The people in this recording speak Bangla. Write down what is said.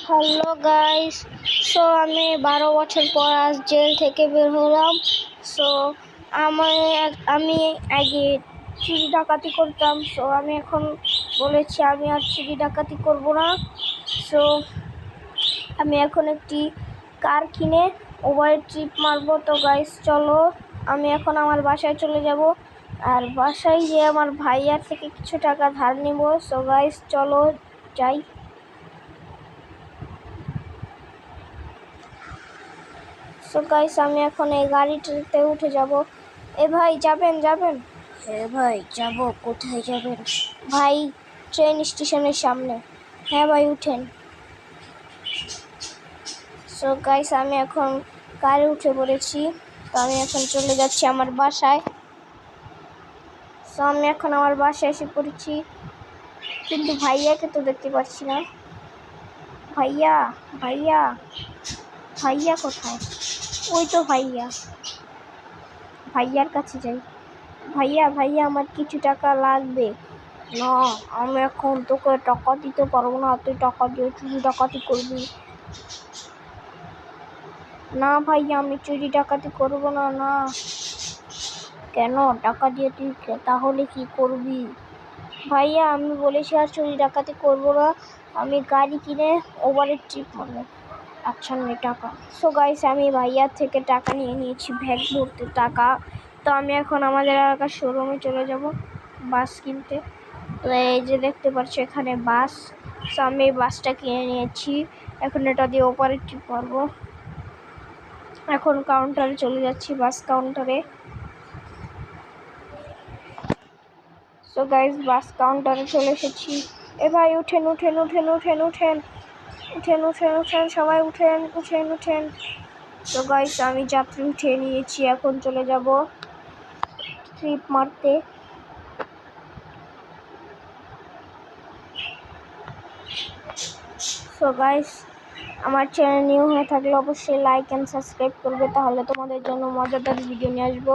হ্যালো গাইস, সো আমি 12 বছর পর আজ জেল থেকে বের হলাম। সো আমি আগে চুরি ডাকাতি করতাম। সো আমি এখন বলেছি আমি আর চুরি ডাকাতি করব না। সো আমি এখন একটি কার কিনে ওভার ট্রিপ মারবো। তো গাইস চলো, আমি এখন আমার বাসায় চলে যাব, আর বাসায় গিয়ে আমার ভাইয়ার থেকে কিছু টাকা ধার নিব। সো গাইস চলো যাই। সো গাইস আমি এখন এই গাড়িটাতে উঠে যাব। ভাই যাবেন? হ্যাঁ ভাই যাব। কোথায় যাবেন? ভাই ট্রেন স্টেশনের সামনে। হ্যাঁ ভাই উঠেন। সো গাইস আমি এখন কারে উঠে পড়েছি। তো আমি এখন চলে যাচ্ছি আমার বাসায়। সো আমি এখন আমার বাসায় এসে পড়েছি, কিন্তু ভাইয়াকে তো দেখতে পাচ্ছি না। ভাইয়া ভাইয়া ভাইয়া কোথায়? ওই তো ভাইয়া। ভাইয়ার কাছে যাই। ভাইয়া আমার কিছু টাকা লাগবে। না, আমি এখন তোকে টাকা দিতে পারবো না, তুই টাকা দিয়ে চুরি ডাকাতি করবি। না ভাইয়া, আমি চুরি ডাকাতি করবো না। না কেন? টাকা দিয়ে তুই তাহলে কি করবি? ভাইয়া আমি বলেছি আর চুরি ডাকাতি করবো না, আমি গাড়ি কিনে ওভারের ট্রিপ মারবো। আচ্ছা নে টাকা। সো গাইস আমি ভাইয়ার থেকে টাকা নিয়ে নিয়েছি, ব্যাগ ভর্তি টাকা। তো আমি এখন আমাদের এলাকার শোরুমে চলে যাব বাস কিনতে। তো এই যে দেখতে পাচ্ছি এখানে বাস। সো আমি এই বাসটা কিনে নিয়েছি, এখন এটা দিয়ে ওপারে ট্রিপ মারবো। এখন কাউন্টারে চলে যাচ্ছি, বাস কাউন্টারে। সো গাইস বাস কাউন্টারে চলে এসেছি। ভাই উঠেন, সবাই উঠেন। তো গাইস আমি যাত্রী উঠিয়ে নিয়েছি, এখন চলে যাব ট্রিপ মারতে। সো গাইস আমার চ্যানেল নিউ হয়ে থাকলে অবশ্যই লাইক এন্ড সাবস্ক্রাইব করবে, তাহলে তোমাদের জন্য মজাদার ভিডিও নিয়ে আসবো।